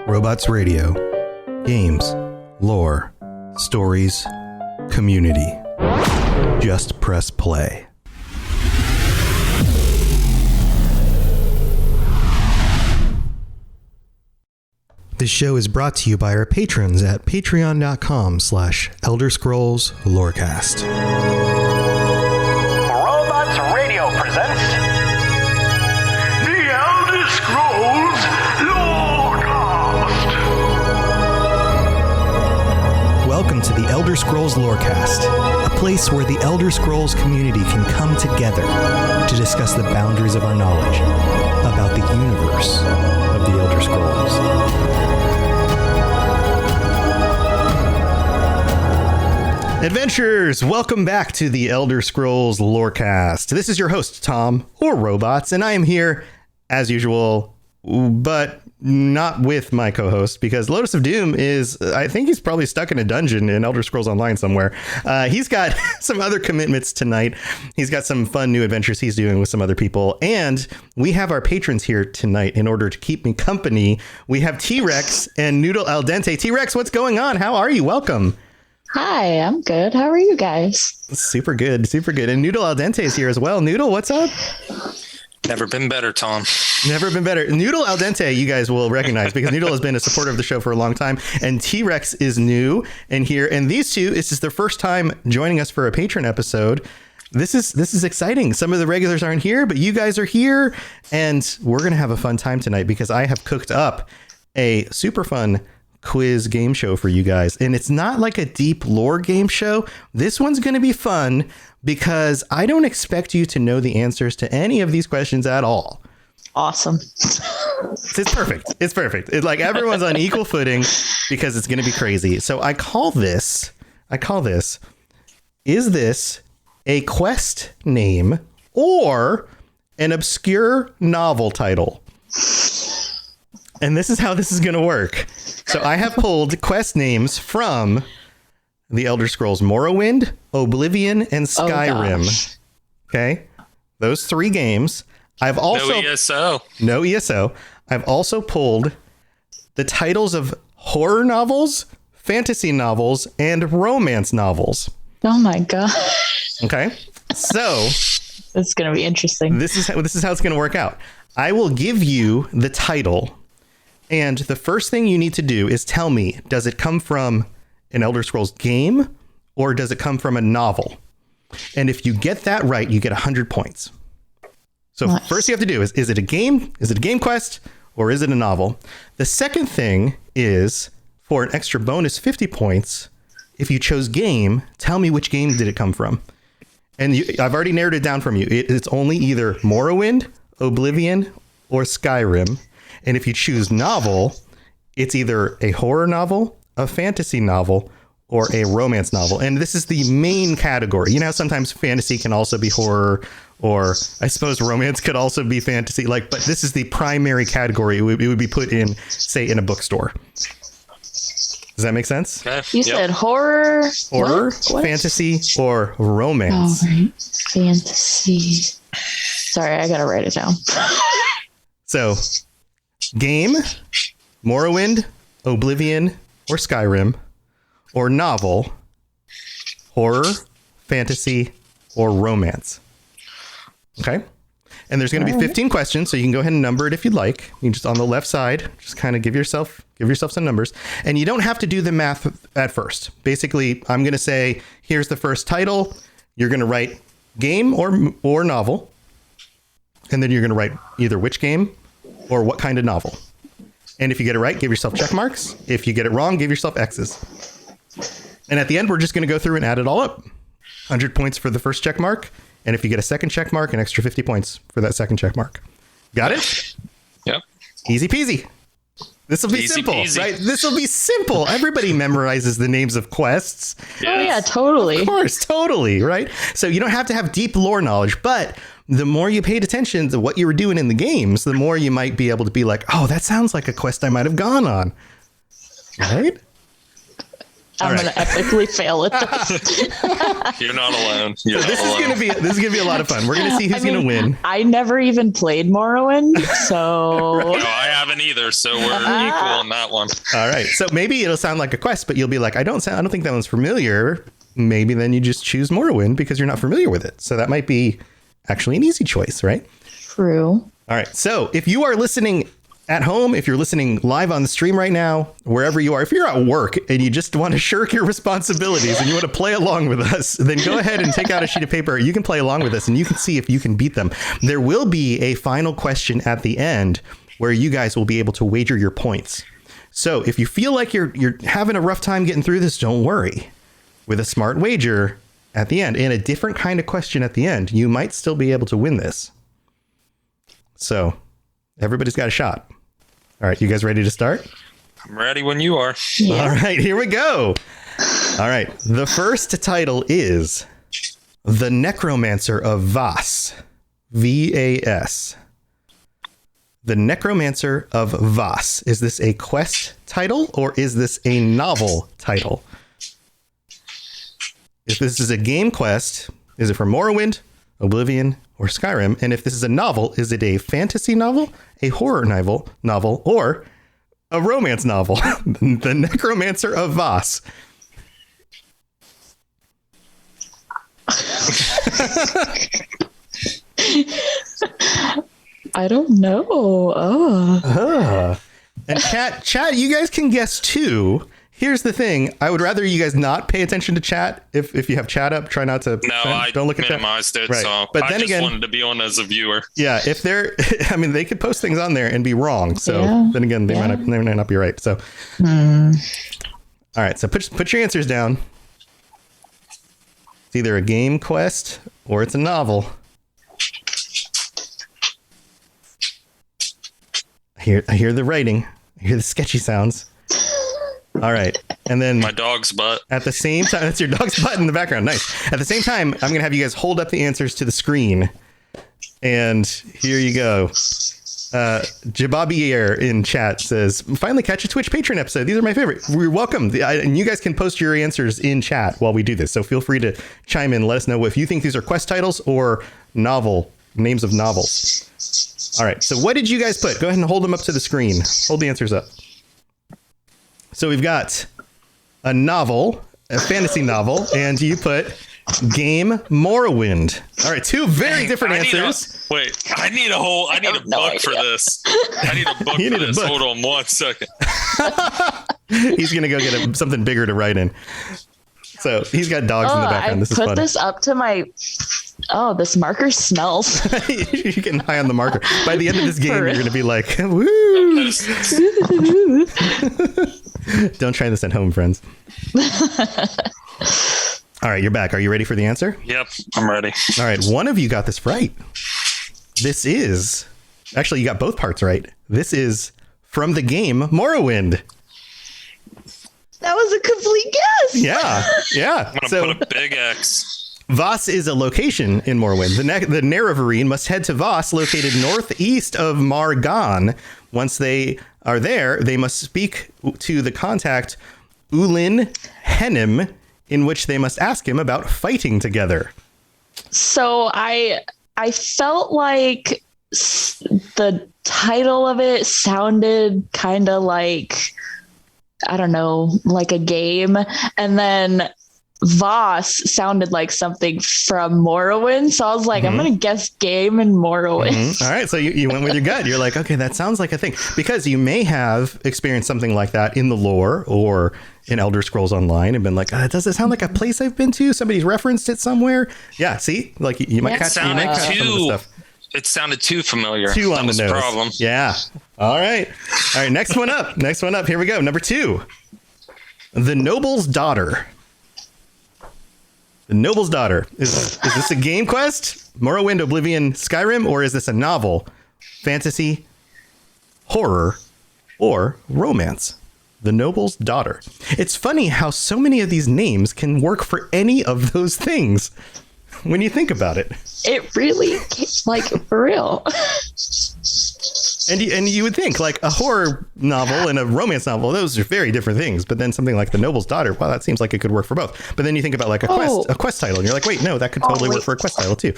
Robots Radio. Games, lore, stories, community. Just press play. This show is brought to you by our patrons at patreon.com/ElderScrollsLorecast. Robots Radio presents The Elder Scrolls Lorecast. Welcome to the Elder Scrolls Lorecast, a place where the Elder Scrolls community can come together to discuss the boundaries of our knowledge about the universe of the Elder Scrolls. Adventurers, welcome back to the Elder Scrolls Lorecast. This is your host, Tom, or Robots, and I am here, as usual, but not with my co-host, because Lotus of Doom is, I think he's probably stuck in a dungeon in Elder Scrolls Online somewhere. He's got some other commitments tonight. He's got some fun new adventures he's doing with some other people, and we have our patrons here tonight in order to keep me company. We have T-Rex and Noodle Al Dente. T-Rex, what's going on? How are you? Welcome. Hi, I'm good. How are you guys? Super good, super good. And Noodle Al Dente is here as well. Noodle, what's up? Never been better, Tom. Never been better. Noodle Al Dente, you guys will recognize because Noodle has been a supporter of the show for a long time. And T-Rex is new and here. And these two, this is their first time joining us for a patron episode. This is exciting. Some of the regulars aren't here, but you guys are here. And we're going to have a fun time tonight because I have cooked up a super fun quiz game show for you guys, and it's not like a deep lore game show. This one's going to be fun because I don't expect you to know the answers to any of these questions at all. Awesome. It's perfect. It's perfect. It's like everyone's on equal footing because it's going to be crazy. So I call this, is this a quest name or an obscure novel title? And this is how this is going to work. So I have pulled quest names from the Elder Scrolls Morrowind, Oblivion, and Skyrim. Okay. Those three games. I've also no ESO. I've also pulled the titles of horror novels, fantasy novels, and romance novels. Oh my god. Okay. So it's going to be interesting. This is how it's going to work out. I will give you the title. And the first thing you need to do is tell me, does it come from an Elder Scrolls game or does it come from a novel? And if you get that right, you get 100 points. So nice. First you have to do is it a game? Is it a game quest or is it a novel? The second thing is for an extra bonus 50 points. If you chose game, tell me which game did it come from? And I've already narrowed it down from you. It's only either Morrowind, Oblivion, or Skyrim. And if you choose novel, it's either a horror novel, a fantasy novel, or a romance novel. And this is the main category. You know, sometimes fantasy can also be horror, or I suppose romance could also be fantasy. But this is the primary category. It would be put in, say, in a bookstore. Does that make sense? Okay. You said horror, what? Fantasy, or romance. Oh, right. Fantasy. Sorry, I gotta write it down. So, game, Morrowind, Oblivion, or Skyrim, or novel, horror, fantasy, or romance. Okay? And there's going to be 15 questions, so you can go ahead and number it if you'd like. You just on the left side, just kind of give yourself some numbers. And you don't have to do the math at first. Basically, I'm going to say, here's the first title. You're going to write game or novel. And then you're going to write either which game or what kind of novel. And if you get it right, give yourself check marks. If you get it wrong, give yourself X's. And at the end, we're just going to go through and add it all up. 100 points for the first check mark. And if you get a second check mark, an extra 50 points for that second check mark. Got it? Yep. Easy peasy. This will be simple, right? This will be simple. Everybody memorizes the names of quests. Yes. Oh, yeah, totally. Of course, totally, right? So you don't have to have deep lore knowledge, but the more you paid attention to what you were doing in the games, the more you might be able to be like, oh, that sounds like a quest I might have gone on. Right? I'm right. gonna epically fail at this. You're not alone. You're This not is alone. gonna be a lot of fun. We're gonna see who's gonna win. I never even played Morrowind, so No, I haven't either, so we're equal on that one. All right. So maybe it'll sound like a quest, but you'll be like, I don't think that one's familiar. Maybe then you just choose Morrowind because you're not familiar with it. So that might be actually an easy choice, right? true. All right. So if you are listening at home, if you're listening live on the stream right now, wherever you are, if you're at work and you just want to shirk your responsibilities and you want to play along with us, then go ahead and take out a sheet of paper. You can play along with us and you can see if you can beat them. There will be a final question at the end where you guys will be able to wager your points. So if you feel like you're having a rough time getting through this, don't worry. With a smart wager at the end and a different kind of question at the end, you might still be able to win this. So everybody's got a shot. All right, you guys ready to start? I'm ready when you are. Yeah. All right, here we go. All right, the first title is The Necromancer of Vas. V-A-S. The Necromancer of Vas. Is this a quest title or is this a novel title? If this is a game quest, is it from Morrowind, Oblivion, or Skyrim? And if this is a novel, is it a fantasy novel, a horror novel, or a romance novel? The Necromancer of Vas. I don't know. Oh. And chat, you guys can guess too. Here's the thing. I would rather you guys not pay attention to chat. If you have chat up, try not to. No, I don't look at chat. minimized it, Right. so But I then just again, wanted to be on as a viewer. yeah, if they're, I mean, they could post things on there and be wrong. So Yeah. then again, they Yeah. might not be right. So, all right. So put your answers down. It's either a game quest or it's a novel. I hear the writing. I hear the sketchy sounds. All right. And then My dog's butt. at the same time, that's your dog's butt in the background. Nice. At the same time, I'm going to have you guys hold up the answers to the screen. And here you go. Jababier in chat says, finally catch a Twitch Patron episode. These are my favorite. We're welcome. And you guys can post your answers in chat while we do this. So feel free to chime in. Let us know if you think these are quest titles or names of novels. All right. So what did you guys put? Go ahead and hold them up to the screen. Hold the answers up. So we've got a novel, a fantasy novel, and you put game Morrowind. All right, two very different answers. I need a book for this. I need a book You for need a this. book. Hold on 1 second. He's going to go get something bigger to write in. So he's got dogs in the background. I This is put fun. this up to my. Oh, this marker smells. You're getting high on the marker. By the end of this game, For you're real. going to be like, woo! Don't try this at home, friends. All right, you're back. Are you ready for the answer? Yep, I'm ready. All right, one of you got this right. This is... Actually, you got both parts right. This is from the game Morrowind. That was a complete guess. Yeah. I'm So gonna put a big X. Voss is a location in Morrowind. The Nerevarine must head to Voss, located northeast of Margan. Once they are there, they must speak to the contact Ulin Hennim, in which they must ask him about fighting together. So I felt like the title of it sounded kind of like, I don't know, like a game. And then Voss sounded like something from Morrowind. So I was like, I'm going to guess game and Morrowind. All right, so you went with your gut. You're like, okay, that sounds like a thing. Because you may have experienced something like that in the lore or in Elder Scrolls Online and been like, does it sound like a place I've been to? Somebody's referenced it somewhere. Yeah, see? Like you might catch some of the stuff. It sounded too familiar. Too on That was the the nose. problem. Yeah. All right. Next one up. Here we go. Number 2. The Noble's Daughter. The Noble's Daughter. Is this a game quest? Morrowind, Oblivion, Skyrim, or is this a novel? Fantasy, horror, or romance? The Noble's Daughter. It's funny how so many of these names can work for any of those things when you think about it. It really, like, for real. And you would think like a horror novel and a romance novel, those are very different things. But then something like The Noble's Daughter, well, that seems like it could work for both. But then you think about like a quest title, and you're like, wait, no, that could totally work for a quest title too.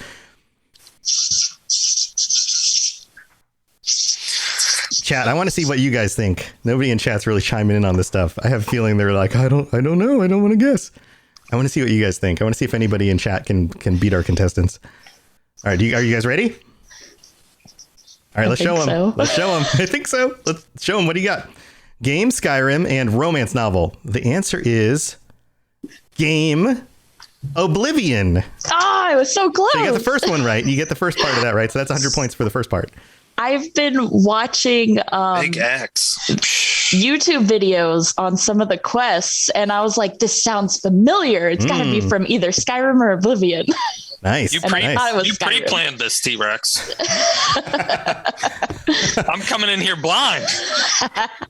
Chat, I want to see what you guys think. Nobody in chat's really chiming in on this stuff. I have a feeling they're like, I don't know. I don't want to guess. I want to see what you guys think. I want to see if anybody in chat can beat our contestants. All right, are you guys ready? All right, let's show them. So. Let's show them. I think so. Let's show them. What do you got? Game, Skyrim, and romance novel. The answer is game Oblivion. I was so close. So you got the first one right. You get the first part of that right. So that's 100 points for the first part. I've been watching Big X. YouTube videos on some of the quests, and I was like, this sounds familiar. It's got to be from either Skyrim or Oblivion. Nice. You pre-planned this, T-Rex. I'm coming in here blind.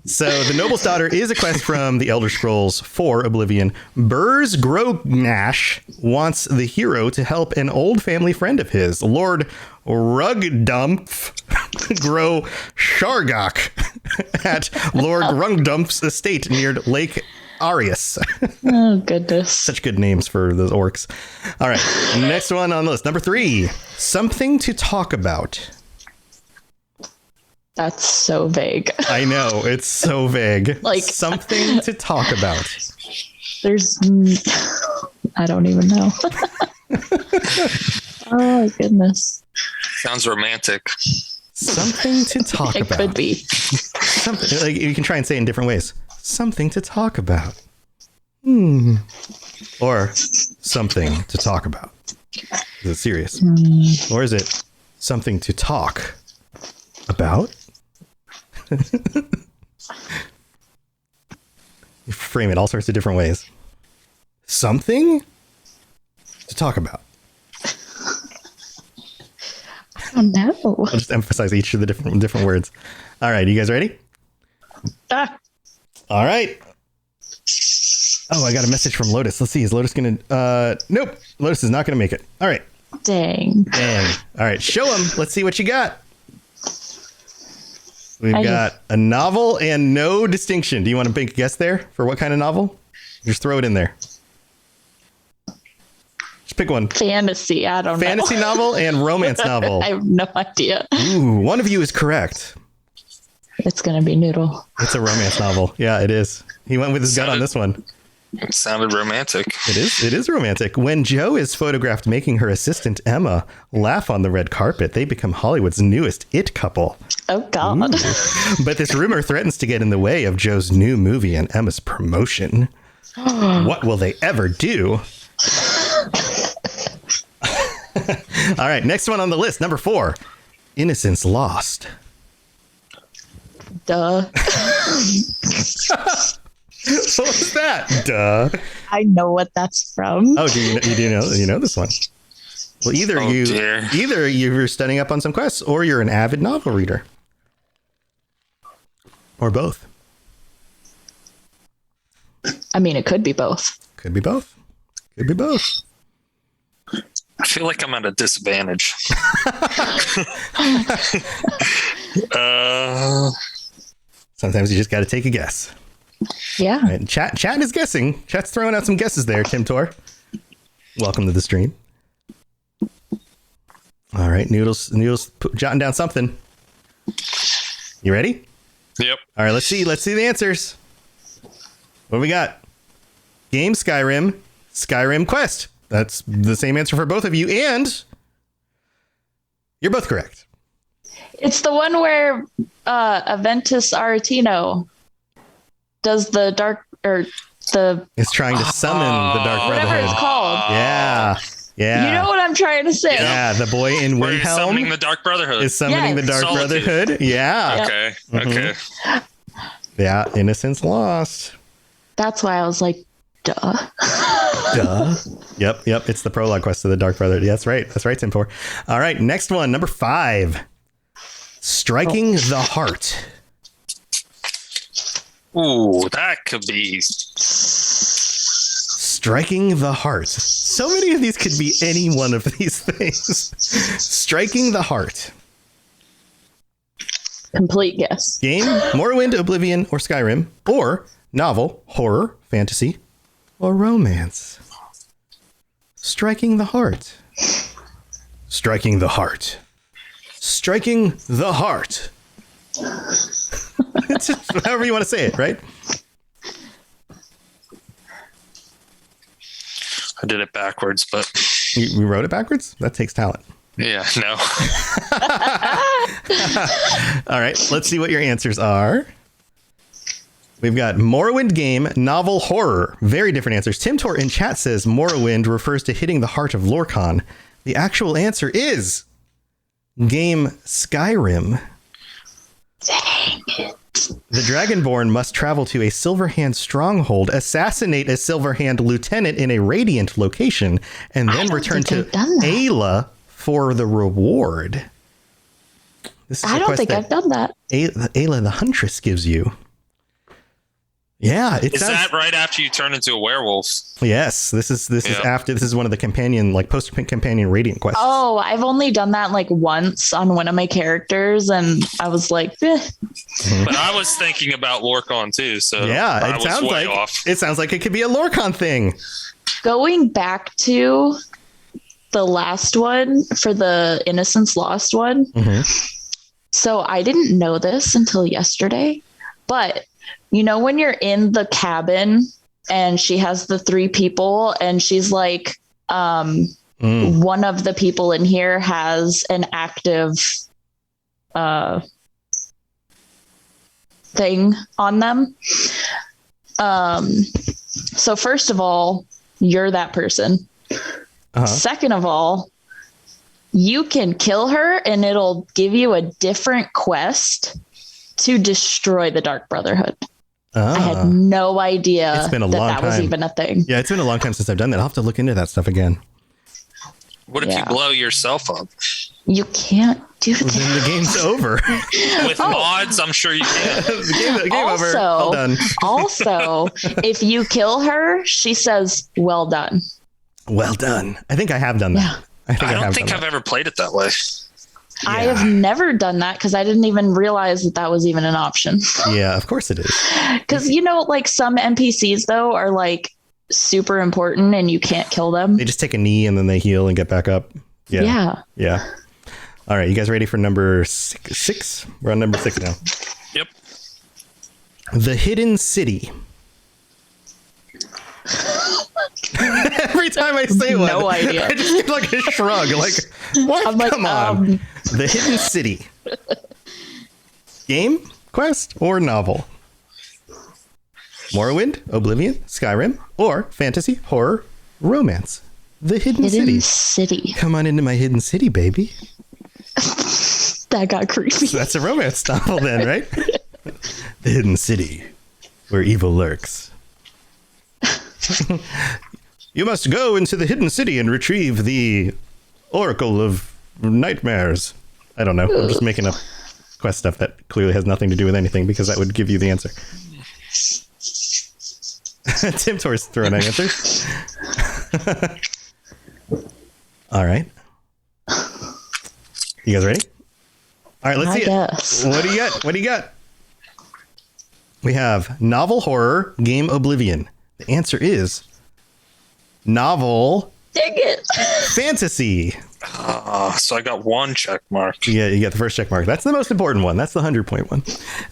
So The Noble's Daughter is a quest from the Elder Scrolls IV Oblivion. Burz Grognash wants the hero to help an old family friend of his, Lord Rugdumpf Grow Shargok at Lord Rugdumpf's estate near Lake Arius. Oh, goodness. Such good names for those orcs. All right. Next one on the list. Number 3. Something to talk about. That's so vague. I know. It's so vague. Like something to talk about. I don't even know. Oh, goodness. Sounds romantic. Something to talk about. It could be. Something like you can try and say it in different ways. Something to talk about. Or something to talk about. Is it serious? Or is it something to talk about? You frame it all sorts of different ways. Something to talk about. Oh no. I'll just emphasize each of the different words. All right, you guys ready? All right. Oh, I got a message from Lotus. Let's see. Is Lotus going to... Nope. Lotus is not going to make it. All right. Dang. All right. Show him. Let's see what you got. We've got a novel and no distinction. Do you want to make a guess there for what kind of novel? Just throw it in there. Just pick one. Fantasy. I don't know. Fantasy novel and romance novel. I have no idea. Ooh, one of you is correct. It's going to be Noodle. It's a romance novel. Yeah, it is. He went with his gut on this one. It sounded romantic. It is romantic. When Jo is photographed making her assistant Emma laugh on the red carpet, they become Hollywood's newest it couple. Oh, God. Ooh. But this rumor threatens to get in the way of Jo's new movie and Emma's promotion. What will they ever do? All right, next one on the list, number 4. Innocence Lost. Duh. What was that? Duh. I know what that's from. Oh, you know this one? Well, either you're studying up on some quests, or you're an avid novel reader, or both. I mean, it could be both. Could be both. Could be both. I feel like I'm at a disadvantage. Sometimes you just got to take a guess. Yeah. Right, chat is guessing. Chat's throwing out some guesses there, Tim Tor. Welcome to the stream. All right, Noodles jotting down something. You ready? Yep. All right, let's see the answers. What do we got? Game, Skyrim Quest. That's the same answer for both of you, and you're both correct. It's the one where Aventus Aretino does the dark or the. It's trying to summon the Dark Brotherhood. Whatever it's called. Yeah. You know what I'm trying to say. Yeah, the boy in Where Windhelm summoning the Dark Brotherhood. is summoning the Dark Solitude. Brotherhood. Yeah. Okay. Mm-hmm. Okay. Yeah, Innocence Lost. That's why I was like, duh. Duh. Yep. It's the prologue quest of the Dark Brotherhood. Yeah, that's right, Tim 4. All right, next one, number 5. Striking the Heart. Ooh, that could be. Striking the Heart. So many of these could be any one of these things. Striking the Heart. Complete guess. Game, Morrowind, Oblivion, or Skyrim, or novel, horror, fantasy, or romance. Striking the heart. Striking the heart. Striking the heart. It's just however you want to say it, right? I did it backwards, but You wrote it backwards? That takes talent. yeah, no. All right, let's see what your answers are. We've got Morrowind game, novel, horror. Very different answers. Tim Tor in chat says Morrowind refers to hitting the heart of Lorcan. The actual answer is game Skyrim. Dang it. The Dragonborn must travel to a Silverhand stronghold, assassinate a Silverhand lieutenant in a Radiant location, and then return to Ayla for the reward. This is I don't think I've done that. Ayla the Huntress gives you. Yeah, Is that right after you turn into a werewolf? Yes, this is after. This is one of the companion, like post companion Radiant quests. Oh, I've only done that like once on one of my characters, and I was like, eh. But I was thinking about Lorcan too, so Yeah, it sounds like it could be a Lorcan thing. Going back to the last one for the Innocence Lost one. So I didn't know this until yesterday, but you know, when you're in the cabin and she has the 3 people and she's like, one of the people in here has an active thing on them. So first of all, you're that person. Second of all, you can kill her and it'll give you a different quest to destroy the Dark Brotherhood. I had no idea It's been a long that was time. even a thing. Yeah, it's been a long time since I've done that. I'll have to look into that stuff again. What if you blow yourself up? You can't do Then that. the game's over. With mods, I'm sure you can. the game over. All done. Also, if you kill her, she says, well done. Well done. I think I have done that. Yeah. I don't think I've ever played it that way. I have never done that because I didn't even realize that was even an option. Yeah, of course it is. Because, you know, like some NPCs, though, are like super important and you can't kill them. They just take a knee and then they heal and get back up. Yeah. All right, you guys ready for number six? We're on number 6 now. Yep. The Hidden City. Every time I say one, no idea. I just get like a shrug. Like, what? I'm like, Come on. The Hidden City. Game, quest, or novel? Morrowind, Oblivion, Skyrim, or fantasy, horror, romance? The Hidden City. Come on into my Hidden City, baby. That got creepy. So that's a romance novel then, right? The Hidden City, where evil lurks. You must go into the Hidden City and retrieve the Oracle of Nightmares. I don't know. I'm just making up quest stuff that clearly has nothing to do with anything because that would give you the answer. Tim Tor's throwing out answers. All right. You guys ready? All right, let's see it. What do you got? What do you got? We have novel, horror, game, Oblivion. The answer is novel. Dang it. Fantasy. So I got 1 check mark. Yeah, you got the first check mark. That's the most important one. That's the 100-point one.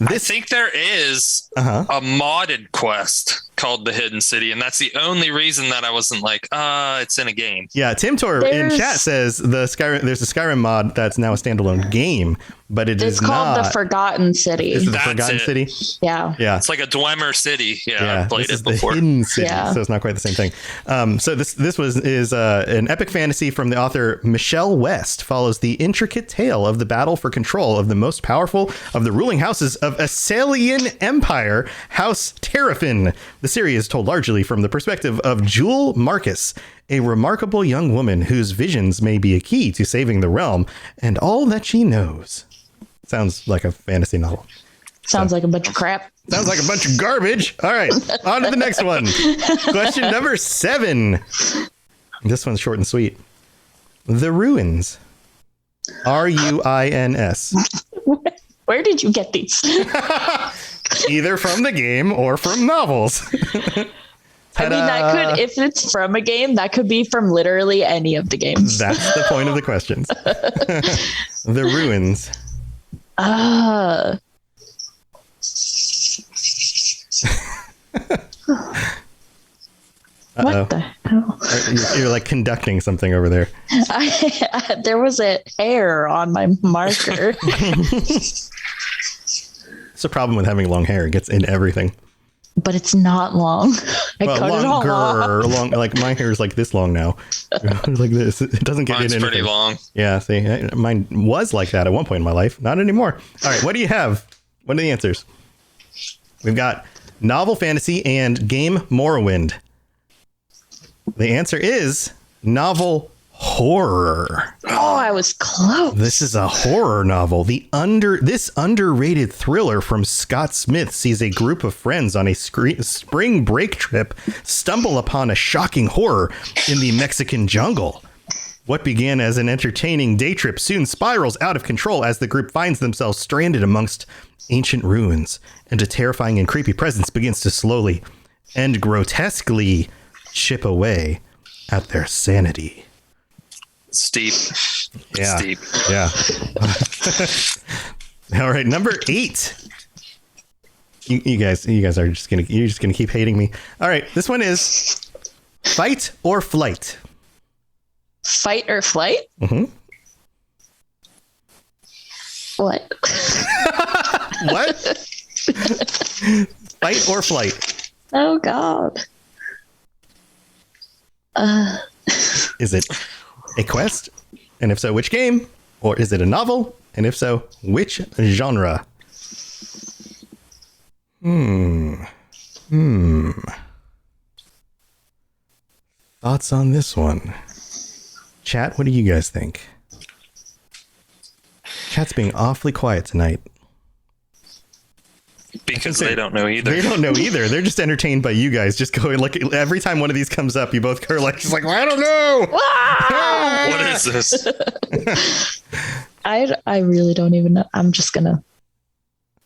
I think there is a modded quest called The Hidden City, and that's the only reason that I wasn't like, it's in a game. Yeah, Tim Tor in chat says there's a Skyrim mod that's now a standalone game, but it's called The Forgotten City. Is it The Forgotten City? Yeah. It's like a Dwemer city. Yeah, I've played it before. The Hidden City, so it's not quite the same thing. So this is an epic fantasy from the author Michelle West, follows the intricate tale of the battle for control of the most powerful of the ruling houses of Assalian Empire, House Terrafin. The series is told largely from the perspective of Jewel Marcus, a remarkable young woman whose visions may be a key to saving the realm and all that she knows. Sounds like a fantasy novel. Sounds like a bunch of crap. Sounds like a bunch of garbage. All right, on to the next one. Question number 7. This one's short and sweet. The Ruins. Ruins. Where did you get these? Either from the game or from novels. I mean, that could, if it's from a game, that could be from literally any of the games. That's the point of the questions. The ruins. What the hell? You're like conducting something over there. There was a hair on my marker. It's a problem with having long hair. It gets in everything. But it's not long. I cut it all off. Long, like my hair is like this long now. Like this. It doesn't get Mine's in anything. pretty long. Yeah, see, mine was like that at one point in my life. Not anymore. All right, what do you have? What are the answers? We've got novel fantasy and game Morrowind. The answer is novel horror. Oh, I was close. This is a horror novel. This underrated thriller from Scott Smith sees a group of friends on a spring break trip stumble upon a shocking horror in the Mexican jungle. What began as an entertaining day trip soon spirals out of control as the group finds themselves stranded amongst ancient ruins, and a terrifying and creepy presence begins to slowly and grotesquely chip away at their sanity. Steep. Yeah. Steep. Yeah. All right, number 8. You guys are you're just gonna keep hating me. All right, this one is fight or flight. Fight or flight? Mm-hmm. What? What? Fight or flight? Oh God. Is it a quest? And if so, which game? Or is it a novel? And if so, which genre? Thoughts on this one? Chat, what do you guys think? Chat's being awfully quiet tonight. Because they don't know either. They don't know either. They're just entertained by you guys just going like every time one of these comes up, you both go like, just like, well, I don't know. What is this? I really don't even know. I'm just gonna. All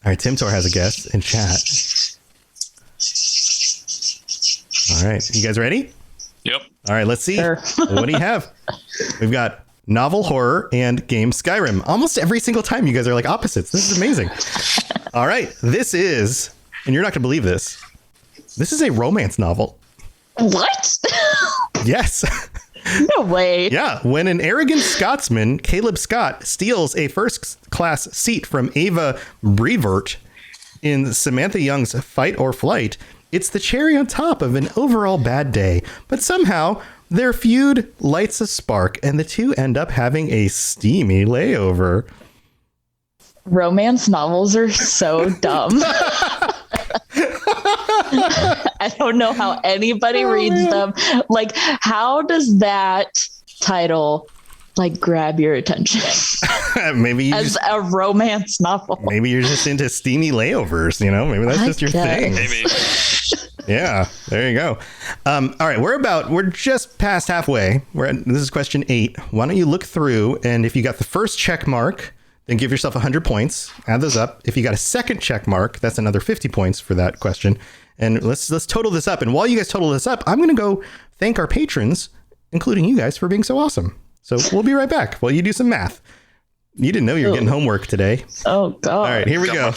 right, Tim Tor has a guess in chat. All right, you guys ready? Yep. All right, let's see. Sure. What do you have? We've got novel horror and game Skyrim. Almost every single time you guys are like opposites. This is amazing. All right, this is, and you're not going to believe this. This is a romance novel. What? Yes. No way. Yeah, when an arrogant Scotsman, Caleb Scott, steals a first-class seat from Ava Brevert in Samantha Young's Fight or Flight, it's the cherry on top of an overall bad day. But somehow, their feud lights a spark, and the two end up having a steamy layover. Romance novels are so dumb. I don't know how anybody reads them. Like, how does that title like grab your attention? Maybe you as a romance novel. Maybe you're just into steamy layovers, you know? Maybe that's just your thing. Maybe. Yeah, there you go. All right, we're just past halfway. This is question 8. Why don't you look through, and if you got the first check mark, then give yourself 100 points. Add those up. If you got a second check mark, that's another 50 points for that question. And let's total this up. And while you guys total this up, I'm going to go thank our patrons, including you guys, for being so awesome. So we'll be right back while you do some math. You didn't know you were getting homework today. Oh, God. All right, here we go.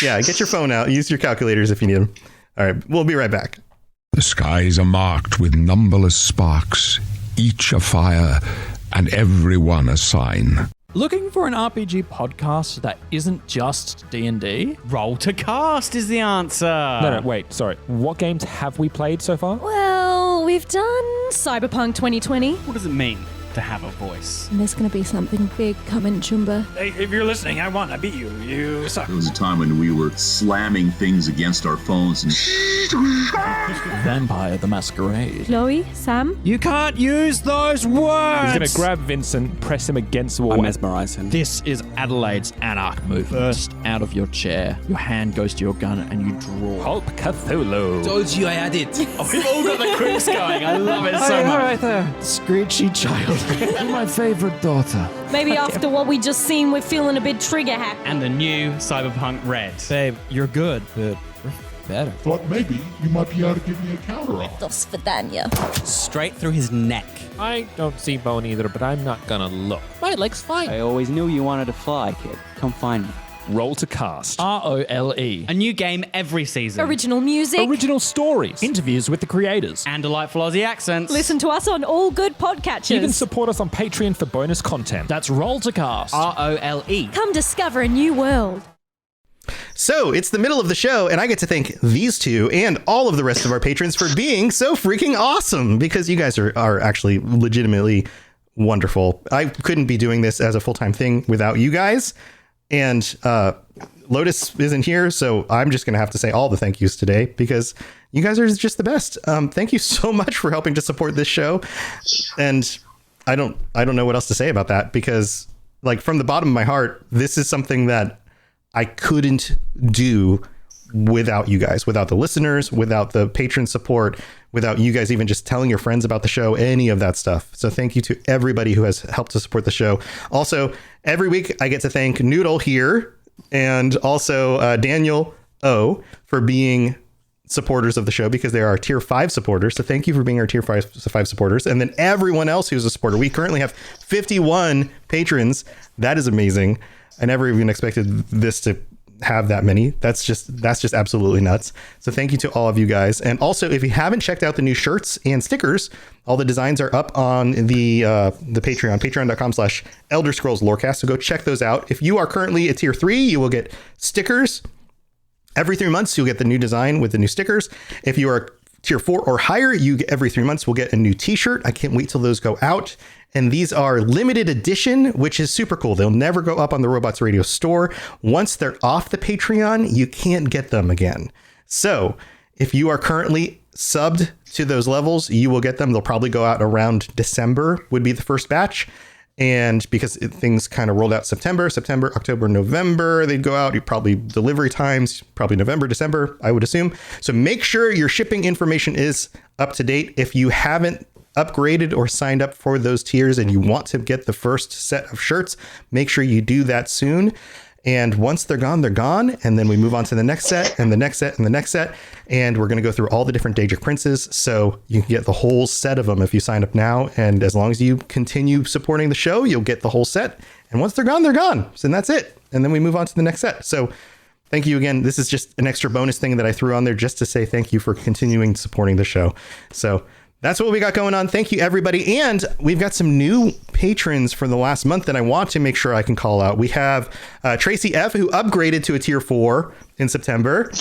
Yeah, get your phone out. Use your calculators if you need them. All right, we'll be right back. The skies are marked with numberless sparks, each a fire, and every one a sign. Looking for an RPG podcast that isn't just D&D? Roll to Cast is the answer. No, wait, sorry. What games have we played so far? Well, we've done Cyberpunk 2020. What does it mean to have a voice? And there's going to be something big coming, Chumba. Hey, if you're listening, I won. I beat you. You suck. There was a time when we were slamming things against our phones and Vampire the Masquerade. Chloe, Sam? You can't use those words. He's going to grab Vincent, press him against the wall. I mesmerize him. This is Adelaide's Anarch move. Burst out of your chair. Your hand goes to your gun and you draw. Hulk Cthulhu. Told you I had it. Oh, we've all got the quips going. I love it so much. Right there. Screechy child. You're my favorite daughter. Maybe after what we just seen, we're feeling a bit trigger happy. And the new Cyberpunk Red. Babe, you're good, but we're better. Thought maybe you might be able to give me a counter offer. Dos Vidania. Straight through his neck. I don't see bone either, but I'm not gonna look. My leg's fine. I always knew you wanted to fly, kid. Come find me. Roll to cast. ROLE. A new game every season. Original music. Original stories. Interviews with the creators. And delightful Aussie accents. Listen to us on all good podcatchers. You can support us on Patreon for bonus content. That's Roll to Cast. ROLE. Come discover a new world. So it's the middle of the show, and I get to thank these two and all of the rest of our patrons for being so freaking awesome, because you guys are actually legitimately wonderful. I couldn't be doing this as a full-time thing without you guys. And Lotus isn't here, so I'm just going to have to say all the thank yous today, because you guys are just the best. Thank you so much for helping to support this show. And I don't know what else to say about that, because like from the bottom of my heart, this is something that I couldn't do without you guys, without the listeners, without the patron support, without you guys even just telling your friends about the show, any of that stuff. So thank you to everybody who has helped to support the show. Also, every week I get to thank Noodle here and also Daniel O for being supporters of the show, because they are our tier 5 supporters. So thank you for being our tier 5 supporters. And then everyone else who's a supporter. We currently have 51 patrons. That is amazing. I never even expected this to have that many. That's just absolutely nuts. So thank you to all of you guys. And also, if you haven't checked out the new shirts and stickers, all the designs are up on the Patreon, patreon.com/Elder Scrolls Lorecast. So go check those out. If you are currently a tier 3, you will get stickers. Every 3 months, you'll get the new design with the new stickers. If you are tier 4 or higher, you every 3 months will get a new t-shirt. I can't wait till those go out. And these are limited edition, which is super cool. They'll never go up on the Robots Radio store. Once they're off the Patreon, you can't get them again. So if you are currently subbed to those levels, you will get them. They'll probably go out around December would be the first batch. And because things kind of rolled out September, October, November, they'd go out. You probably delivery times, probably November, December, I would assume. So make sure your shipping information is up to date. If you haven't upgraded or signed up for those tiers and you want to get the first set of shirts, make sure you do that soon. And once they're gone, they're gone. And then we move on to the next set and the next set and the next set. And we're going to go through all the different Daedric Princes. So you can get the whole set of them if you sign up now. And as long as you continue supporting the show, you'll get the whole set. And once they're gone, they're gone. So that's it. And then we move on to the next set. So thank you again. This is just an extra bonus thing that I threw on there just to say thank you for continuing supporting the show. So that's what we got going on. Thank you, everybody. And we've got some new patrons for the last month that I want to make sure I can call out. We have Tracy F, who upgraded to a tier 4 in September.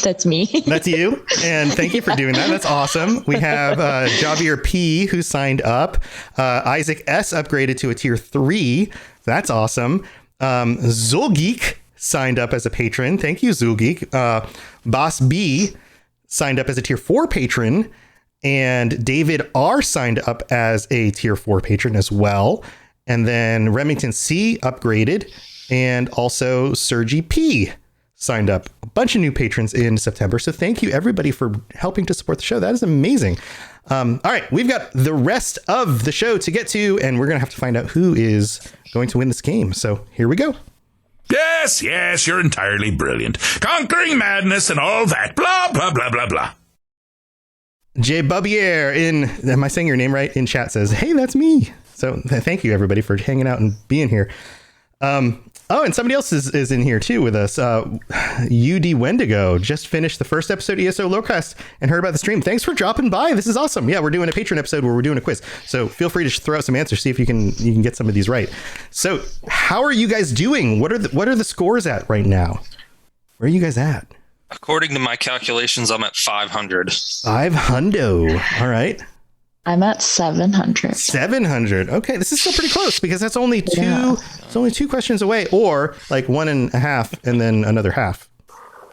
That's me. That's you. And thank you for doing that. That's awesome. We have Javier P, who signed up. Isaac S upgraded to a tier 3. That's awesome. Zulgeek signed up as a patron. Thank you, Zulgeek. Boss B signed up as a tier 4 patron. And David R signed up as a tier 4 patron as well. And then Remington C upgraded. And also Sergi P signed up. A bunch of new patrons in September. So thank you, everybody, for helping to support the show. That is amazing. All right, we've got the rest of the show to get to, and we're going to have to find out who is going to win this game. So here we go. Yes, you're entirely brilliant. Conquering madness and all that. Blah, blah, blah, blah, blah. Jay Bubier am I saying your name right? In chat says, hey, that's me. So thank you, everybody, for hanging out and being here. And somebody else is in here too with us. UD Wendigo just finished the first episode of ESO Lorecast and heard about the stream. Thanks for dropping by. This is awesome. Yeah, we're doing a Patreon episode where we're doing a quiz. So feel free to throw out some answers, see if you can get some of these right. So how are you guys doing? What are the scores at right now? Where are you guys at? According to my calculations, I'm at 500. 500. All right. I'm at 700. 700. Okay, this is still pretty close because that's only two. Yeah. It's only 2 questions away, or like 1.5 and then another half,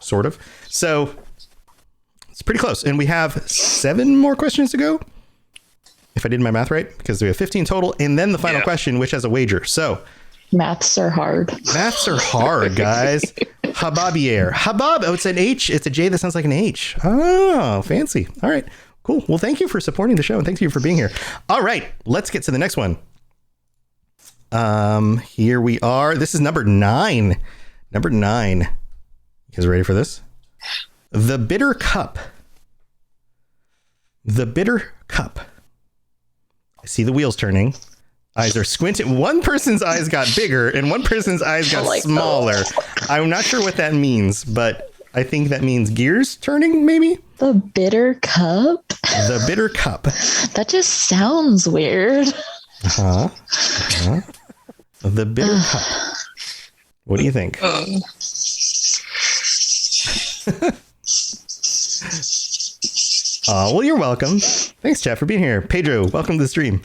sort of. So it's pretty close, and we have 7 more questions to go, if I did my math right, because we have 15 total, and then the final question, which has a wager. So maths are hard. Maths are hard, guys. Hababier. Habab. Oh, it's an H. It's a J that sounds like an H. Oh, fancy. All right. Cool. Well, thank you for supporting the show, and thank you for being here. All right, let's get to the next one. Here we are. This is number 9. Number 9. You guys ready for this? The Bitter Cup. The Bitter Cup. I see the wheels turning. Eyes are squinting. One person's eyes got bigger and one person's eyes got smaller. I'm not sure what that means, but I think that means gears turning, maybe? The Bitter Cup? The Bitter Cup. That just sounds weird. The Bitter Cup. What do you think? Well, you're welcome. Thanks, chat, for being here. Pedro, welcome to the stream.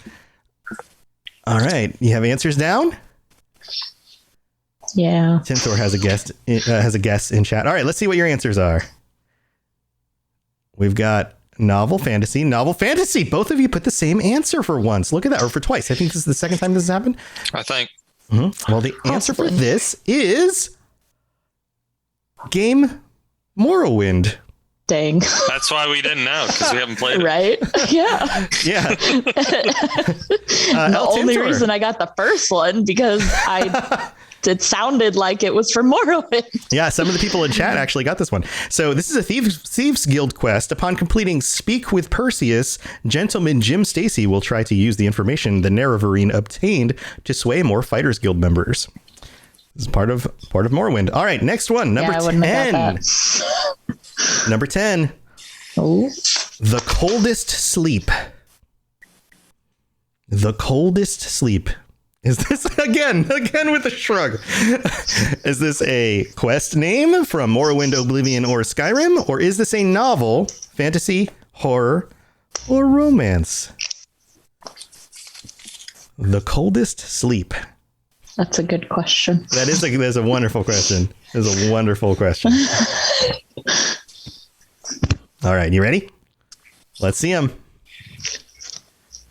All right, you have answers down? Yeah. Tim Thor has a guest in chat. All right, let's see what your answers are. We've got novel fantasy. Both of you put the same answer for once. Look at that, or for twice. I think this is the second time this has happened. I think. Mm-hmm. Well, the answer for this is game Morrowind. Dang. That's why we didn't know, because we haven't played it. Right? Yeah. Yeah. The only reason I got the first one because it sounded like it was from Morrowind. Yeah, some of the people in chat actually got this one. So this is a Thieves Guild quest. Upon completing Speak with Perseus, Gentleman Jim Stacy will try to use the information the Nerevarine obtained to sway more Fighters Guild members. This is part of Morrowind. All right, next one, number 10. Number 10. Oh. The Coldest Sleep. The Coldest Sleep. Is this again with a shrug? Is this a quest name from Morrowind, Oblivion, or Skyrim? Or is this a novel, fantasy, horror, or romance? The Coldest Sleep. That's a good question. That is a wonderful question. That's a wonderful question. All right, you ready? Let's see them.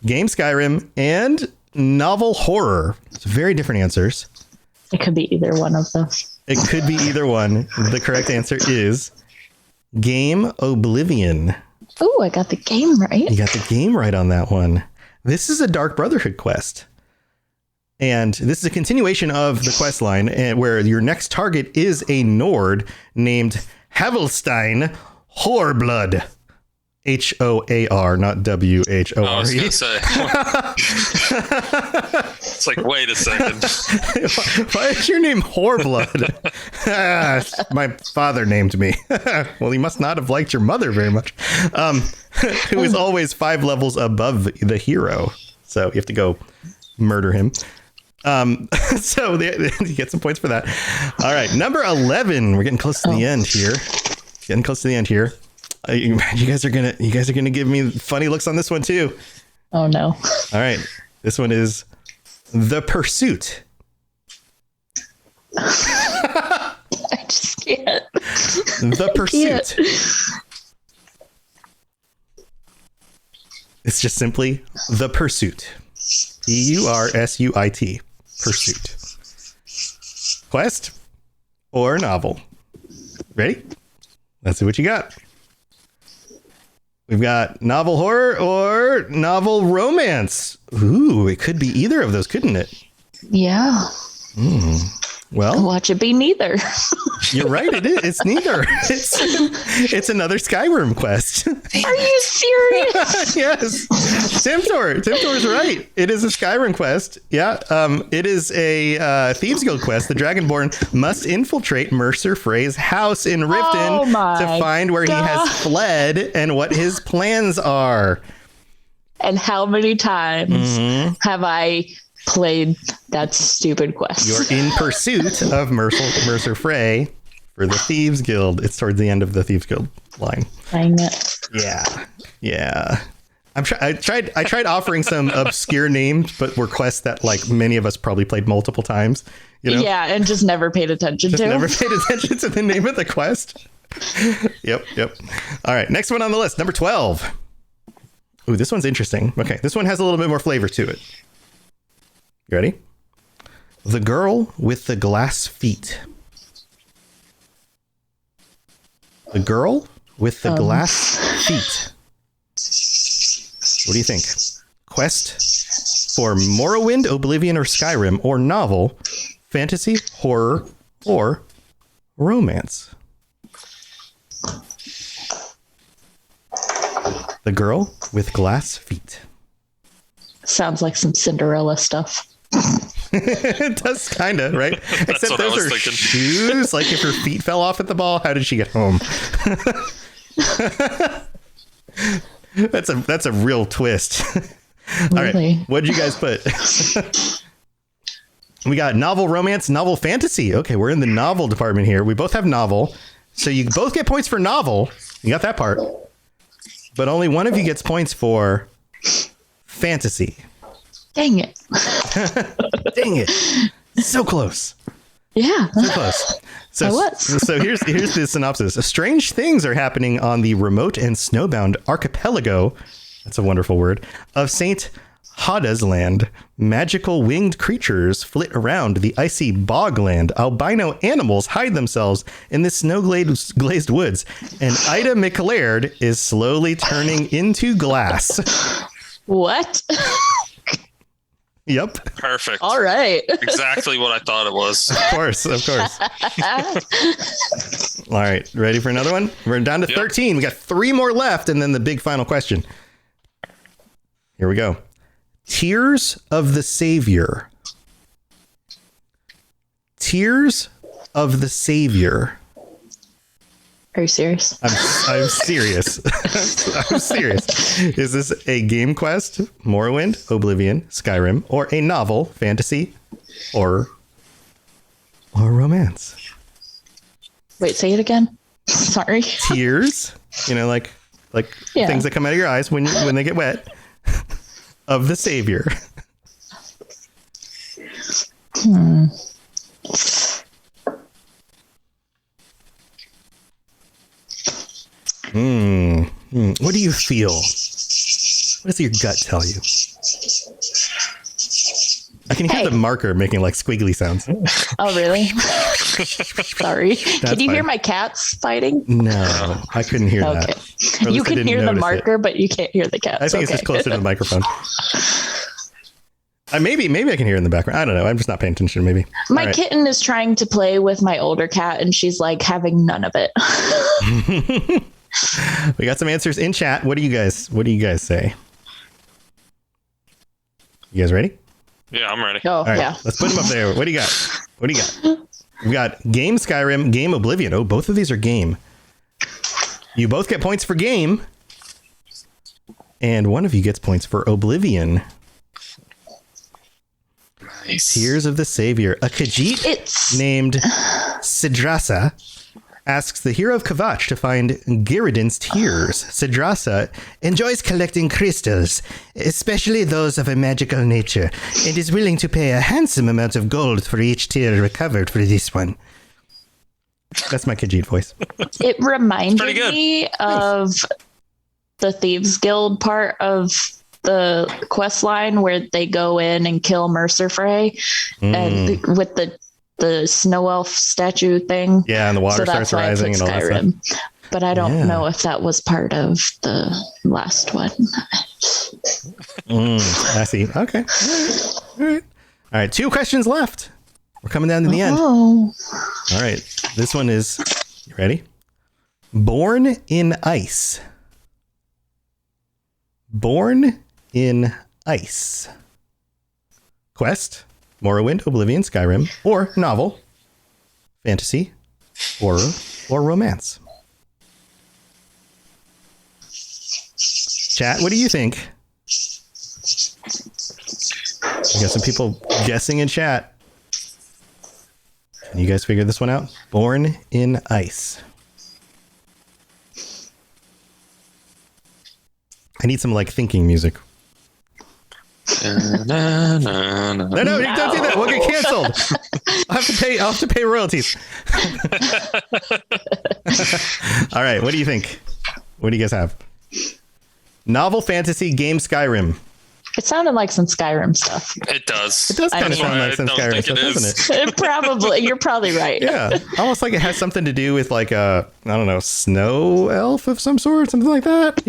Game Skyrim and novel horror. It's very different answers. It could be either one of those. It could be either one. The correct answer is game Oblivion. Oh, I got the game right. You got the game right on that one. This is a Dark Brotherhood quest. And this is a continuation of the quest line where your next target is a Nord named Havelstein Whoreblood. H-O-A-R, not W-H-O-R-E. I was going to say. It's like, wait a second. Why is your name Whoreblood? My father named me. Well, he must not have liked your mother very much. Who is always 5 levels above the hero. So you have to go murder him. So you get some points for that. All right, number 11. We're getting close to the end here. You guys are gonna give me funny looks on this one too. Oh no! All right, this one is The Pursuit. I just can't. The Pursuit. It's just simply The Pursuit. P-U-R-S-U-I-T. Pursuit. Quest or novel? Ready? Let's see what you got. We've got novel horror or novel romance. Ooh, it could be either of those, couldn't it? Yeah. Well, watch it be neither. You're right. It is. It's neither. It's another Skyrim quest. Are you serious? Yes. Timtor's right. It is a Skyrim quest. Yeah. It is a Thieves Guild quest. The Dragonborn must infiltrate Mercer Frey's house in Riften to find where he has fled and what his plans are. And how many times have I played that stupid quest? You're in pursuit of Mercer Frey for the Thieves Guild. It's towards the end of the Thieves Guild line. Dang it. Yeah. I tried offering some obscure names, but were quests that like many of us probably played multiple times. You know? Yeah, and just never paid attention to. Never paid attention to the name of the quest. Yep. All right, next one on the list, number 12. Ooh, this one's interesting. Okay, this one has a little bit more flavor to it. You ready? The Girl with the Glass Feet. The Girl with the Glass Feet. What do you think? Quest for Morrowind, Oblivion, or Skyrim, or novel, fantasy, horror, or romance? The Girl with Glass Feet. Sounds like some Cinderella stuff. It does kind of, right? Except those are shoes. Like if her feet fell off at the ball, how did she get home? That's a real twist. All right, what did you guys put? We got novel, romance, novel, fantasy. Okay, we're in the novel department here. We both have novel, so you both get points for novel. You got that part, but only one of you gets points for fantasy. Dang it. Dang it. So close. Yeah. So close. So here's the synopsis. Strange things are happening on the remote and snowbound archipelago, that's a wonderful word, of St. Hada's land. Magical winged creatures flit around the icy bogland. Albino animals hide themselves in the snow-glazed woods. And Ida McLaird is slowly turning into glass. What? Yep. Perfect. All right. Exactly what I thought it was. Of course. All right. Ready for another one? We're down to 13. We got 3 more left, and then the big final question. Here we go. Tears of the Savior. Tears of the Savior. Are you serious? I'm serious. I'm serious. Is this a game quest, Morrowind, Oblivion, Skyrim, or a novel, fantasy, or romance? Wait, say it again. Sorry. Tears, like things that come out of your eyes when they get wet, of the Savior. What do you feel? What does your gut tell you? I can hear the marker making like squiggly sounds. Oh, really? Sorry. Can you hear my cats fighting? No, I couldn't hear that. Okay. You can hear the marker, but you can't hear the cats. I think it's just closer to the microphone. Maybe I can hear it in the background. I don't know. I'm just not paying attention. Maybe. My kitten is trying to play with my older cat, and she's like having none of it. We got some answers in chat. What do you guys say? You guys ready? Yeah, I'm ready. Oh, right, yeah. Let's put them up there. What do you got? We got game Skyrim, game Oblivion. Oh, both of these are game. You both get points for game. And one of you gets points for Oblivion. Nice. Tears of the Savior. A Khajiit named Sidrasa asks the hero of Kvatch to find Girardin's tears. Sidrasa enjoys collecting crystals, especially those of a magical nature, and is willing to pay a handsome amount of gold for each tear recovered for this one. That's my Khajiit voice. It reminded me of the Thieves Guild part of the quest line where they go in and kill Mercer Frey and with the snow elf statue thing. Yeah, and the water starts rising and all that stuff. But I don't know if that was part of the last one. I see. Okay. All right. 2 questions left. We're coming down to the end. All right. This one is, you ready? Born in Ice. Born in Ice. Quest, Morrowind, Oblivion, Skyrim, or novel, fantasy, horror, or romance. Chat, what do you think? We got some people guessing in chat. Can you guys figure this one out? Born in Ice. I need some thinking music. No, don't do that. We'll get canceled. I'll have to pay royalties. All right, what do you think? What do you guys have? Novel, fantasy, game, Skyrim. It sounded like some Skyrim stuff. It does. It does kind of sound like some Skyrim stuff, doesn't it? You're probably right. Yeah, almost like it has something to do with I don't know, snow elf of some sort, something like that.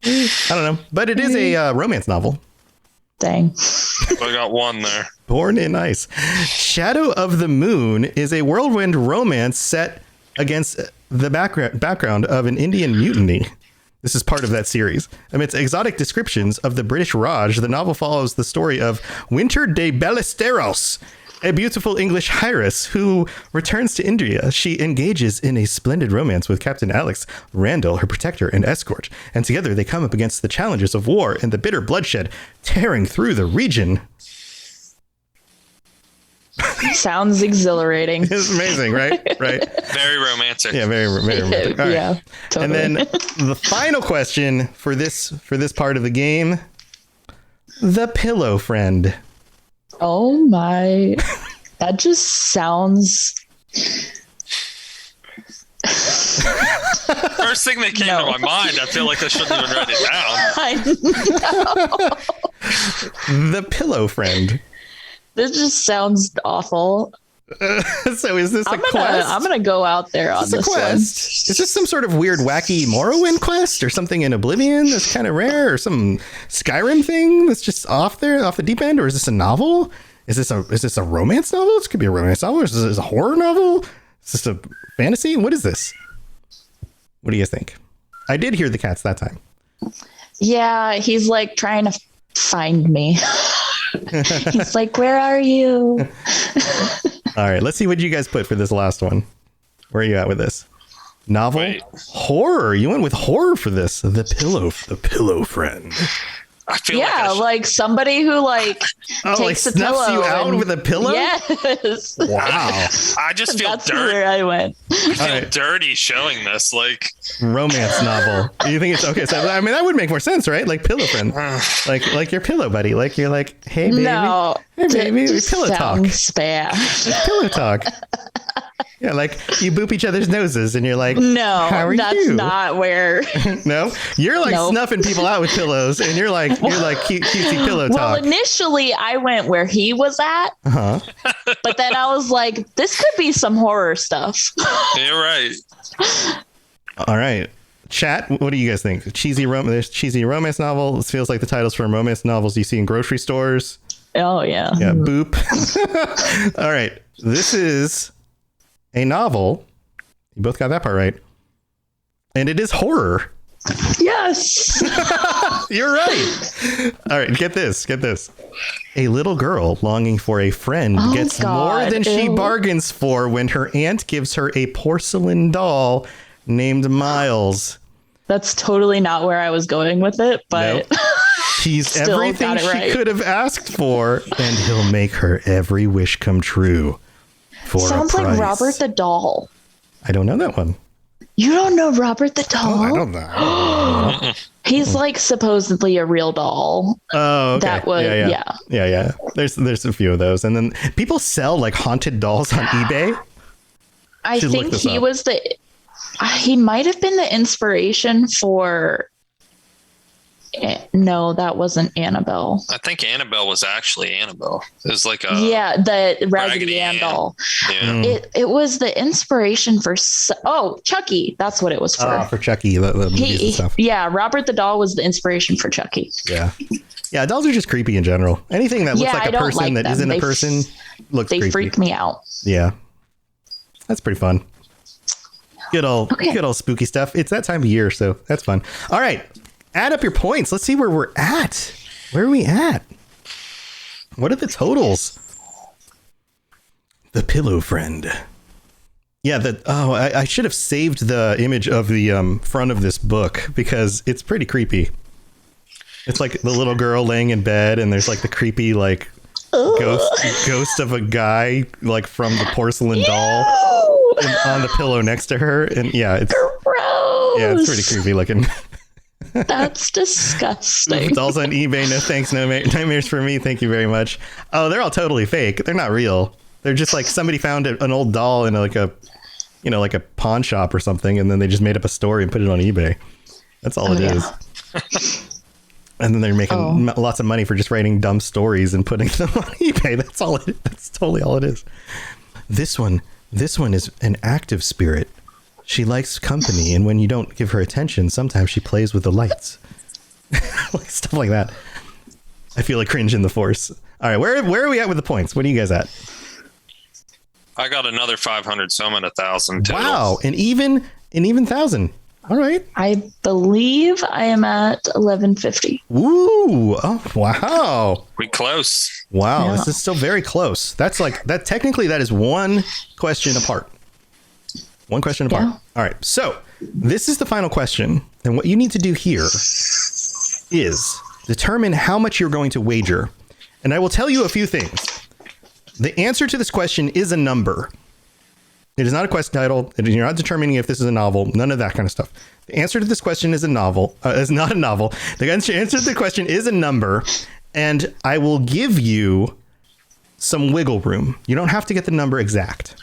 I don't know, but it is a romance novel. Dang. I got one there. Born in Ice. Shadow of the Moon is a whirlwind romance set against the background of an Indian mutiny. This is part of that series. Amidst exotic descriptions of the British Raj, the novel follows the story of Winter de Ballesteros, a beautiful English heiress who returns to India. She engages in a splendid romance with Captain Alex Randall, her protector and escort, and together they come up against the challenges of war and the bitter bloodshed tearing through the region. Sounds exhilarating. It's amazing, right? Right. Very romantic. Yeah, very romantic. All right. Yeah, totally. And then the final question for this part of the game: the Pillow Friend. Oh my, that just sounds. First thing that came to my mind, I feel like I shouldn't even write it down. I know. The Pillow Friend. This just sounds awful. So is this a quest? I'm gonna go out there on this one. Is this some sort of weird, wacky Morrowind quest, or something in Oblivion that's kind of rare, or some Skyrim thing that's just off the deep end, or is this a novel? Is this a romance novel? This could be a romance novel. Is this a horror novel? Is this a fantasy? What is this? What do you guys think? I did hear the cats that time. Yeah, he's like trying to find me. He's like, where are you? All right, let's see what you guys put for this last one. Where are you at with this? Novel? Wait. Horror. You went with horror for this. The Pillow Friend. I feel like somebody who takes a snuffs pillow you out with a pillow? Yes. Wow. I just feel That's dirty. where I went. I feel dirty showing this. Like romance novel. You think it's okay? So I mean, that would make more sense, right? Like Pillow Friend, like your pillow buddy. Like you're like, hey baby, No, hey baby, we pillow talk. Sounds bad. Pillow talk. Yeah, like you boop each other's noses, and you're like, No, how are that's you? not where. No, you're like Nope. snuffing people out with pillows, and you're like cutesy pillow Well, talk. initially I went where he was at, but then I was like, this could be some horror stuff. You're right. All right. Chat, what do you guys think? Cheesy romance novel. This feels like the titles from romance novels you see in grocery stores. Oh, yeah. Yeah, boop. All right. This is a novel. You both got that part right. And it is horror. Yes. You're right. All right, get this. A little girl longing for a friend gets more than she bargains for when her aunt gives her a porcelain doll named Miles. That's totally not where I was going with it, but Nope. She's Still everything got it right. she could have asked for, and he'll make her every wish come true for sounds a price. like Robert the Doll. I don't know that one. You don't know Robert the Doll? Oh, I don't know. He's like supposedly a real doll. Oh, okay. That was yeah. There's a few of those, and then people sell like haunted dolls on eBay. I Should look think this he up. was he might have been the inspiration for. No, that wasn't Annabelle. I think Annabelle was actually Annabelle. It was like the Raggedy Ann doll. Yeah. It was the inspiration for Chucky. That's what it was for. For Chucky, the movies and stuff. Yeah, Robert the Doll was the inspiration for Chucky. Yeah, dolls are just creepy in general. Anything that looks like a person that isn't a person looks creepy. They freak me out. Yeah, that's pretty fun. Good old spooky stuff. It's that time of year, so that's fun. All right. Add up your points. Let's see where we're at. Where are we at? What are the totals? The Pillow Friend. Yeah, I should have saved the image of the front of this book because it's pretty creepy. It's like the little girl laying in bed and there's like the creepy like ghost of a guy like from the porcelain doll on the pillow next to her. And yeah, it's gross. Yeah, it's pretty creepy looking. That's disgusting. Dolls on eBay. No thanks. No nightmares for me. Thank you very much. Oh, they're all totally fake. They're not real. They're just like somebody found an old doll in like a pawn shop or something, and then they just made up a story and put it on eBay. That's all it is. And then they're making lots of money for just writing dumb stories and putting them on eBay. That's totally all it is. This one is an active spirit. She likes company, and when you don't give her attention, sometimes she plays with the lights. Stuff like that. I feel a cringe in the force. All right, where are we at with the points? What are you guys at? I got another 500, so I'm at 1,000 total. Wow, an even 1,000. All right. I believe I am at 1150. Ooh! Oh, wow! We close. Wow, Yeah. this is still very close. That's like that. Technically, that is one question apart. One question apart. Yeah. All right. So this is the final question, and what you need to do here is determine how much you're going to wager. And I will tell you a few things. The answer to this question is a number. It is not a quest title. You're not determining if this is a novel. None of that kind of stuff. The answer to this question is a novel. Is not a novel. The answer to the question is a number, and I will give you some wiggle room. You don't have to get the number exact.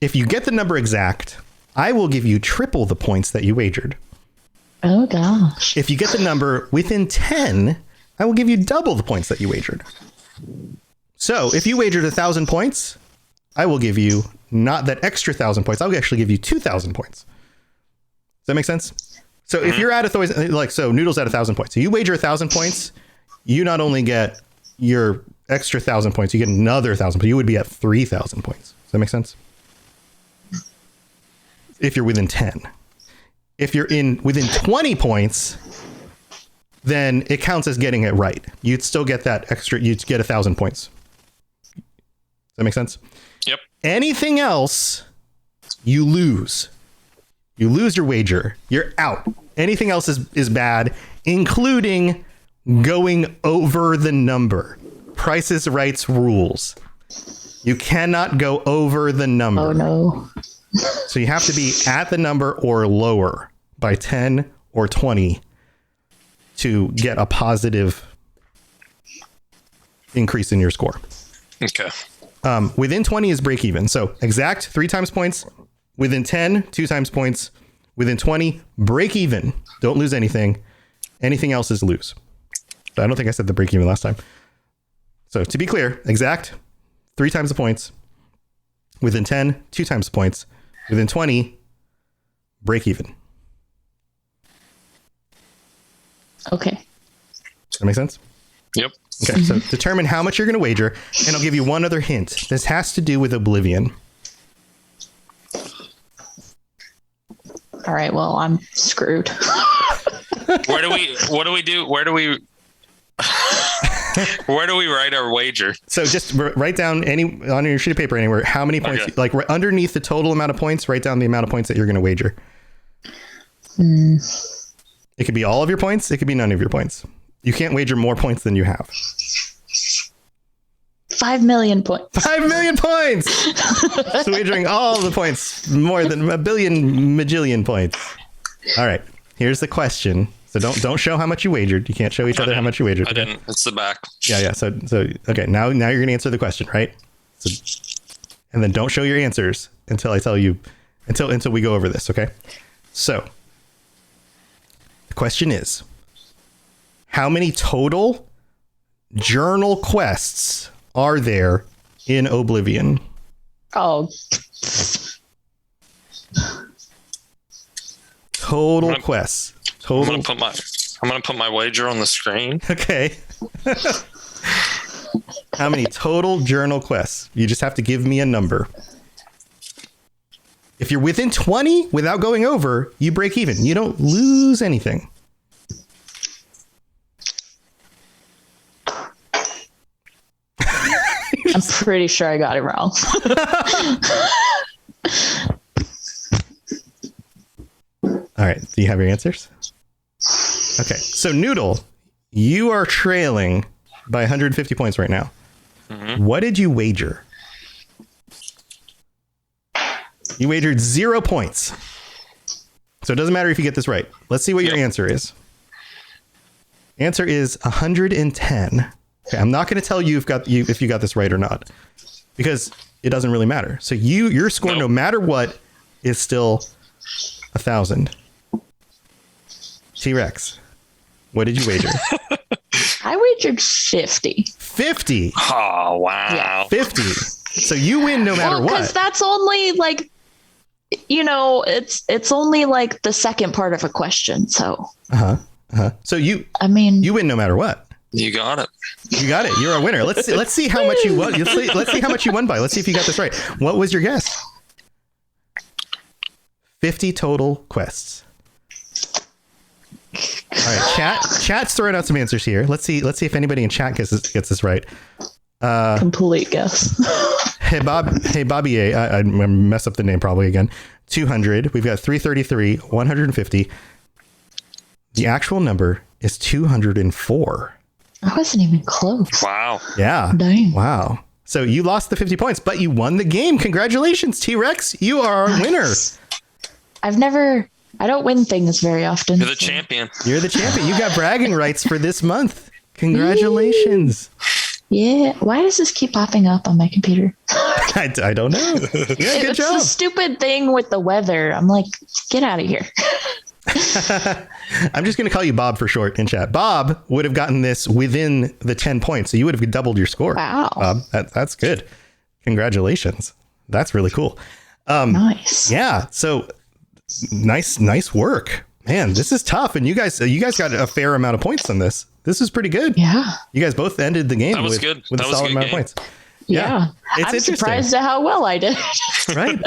If you get the number exact, I will give you triple the points that you wagered. Oh gosh. If you get the number within 10, I will give you double the points that you wagered. So if you wagered 1,000 points, I will give you not that extra 1,000 points. I'll actually give you 2,000 points. Does that make sense? So if you're at so Noodle's at 1,000 points. So you wager 1,000 points, you not only get your extra 1,000 points, you get another 1,000, but you would be at 3,000 points. Does that make sense? If you're within 10. If you're within 20 points, then it counts as getting it right. You'd still get that extra, you'd get 1,000 points. Does that make sense? Yep. Anything else, you lose. You lose your wager. You're out. Anything else is bad, including going over the number. Price is Right's rules. You cannot go over the number. Oh no. So you have to be at the number or lower by 10 or 20 to get a positive increase in your score. Okay. Within 20 is break even. So exact 3 times points. Within 10, 2 times points. Within 20, break even. Don't lose anything. Anything else is lose. So I don't think I said the break even last time. So to be clear, exact 3 times the points. Within 10, 2 times the points. Within 20, break even. Okay. Does that make sense? Yep. Okay, so determine how much you're going to wager, and I'll give you one other hint. This has to do with Oblivion. All right. Well, I'm screwed. What do we do? Where do we write our wager? So just write down on your sheet of paper anywhere how many points, Okay. like underneath the total amount of points, write down the amount of points that you're going to wager. It could be all of your points. It could be none of your points. You can't wager more points than you have. 5 million points. 5 million points. So wagering all the points, more than a billion majillion points. All right. Here's the question. So don't show how much you wagered. You can't show each other how much you wagered. I didn't. It's the back. Yeah. So okay. Now you're going to answer the question, right? So, and then don't show your answers until I tell you, until we go over this. Okay. So the question is, how many total journal quests are there in Oblivion? Oh. Total quests. Total. I'm gonna put my wager on the screen. Okay. How many total journal quests? You just have to give me a number. If you're within 20 without going over, you break even. You don't lose anything. I'm pretty sure I got it wrong. All right. Do you have your answers? Okay. So Noodle, you are trailing by 150 points right now. Mm-hmm. What did you wager? You wagered 0 points. So it doesn't matter if you get this right. Let's see what your answer is. Answer is 110. Okay, I'm not going to tell you if you got this right or not, because it doesn't really matter. So your score, no matter what, is still 1,000. T-Rex, what did you wager? I wagered 50. Oh 50. wow. Yeah. 50. So you win no matter what. Because that's only like, it's only like the second part of a question. So. So you win no matter what. You got it. You got it. You're a winner. Let's see how much you won. Let's see how much you won by. Let's see if you got this right. What was your guess? 50 total quests. All right, chat's throwing out some answers here. Let's see if anybody in chat gets this right. Complete guess. Hey Bobby, I mess up the name probably again. 200. We've got 333, 150. The actual number is 204. I wasn't even close. Wow. Yeah. Dang. Wow. So you lost the 50 points, but you won the game. Congratulations, T-Rex. You are our winner. I don't win things very often. You're the champion. You're the champion. You got bragging rights for this month. Congratulations. Yeah. Why does this keep popping up on my computer? I don't know. Yeah, good It's job. the stupid thing with the weather. I'm like, get out of here. I'm just going to call you Bob for short in chat. Bob would have gotten this within the 10 points. So you would have doubled your score. Wow. Bob, that's good. Congratulations. That's really cool. Nice. Yeah. So nice work, man. This is tough. And you guys got a fair amount of points on this. This is pretty good. Yeah. You guys both ended the game That was with, good. with That a was a solid good amount game. of points. Yeah. It's I'm interesting. surprised at how well I did. Right.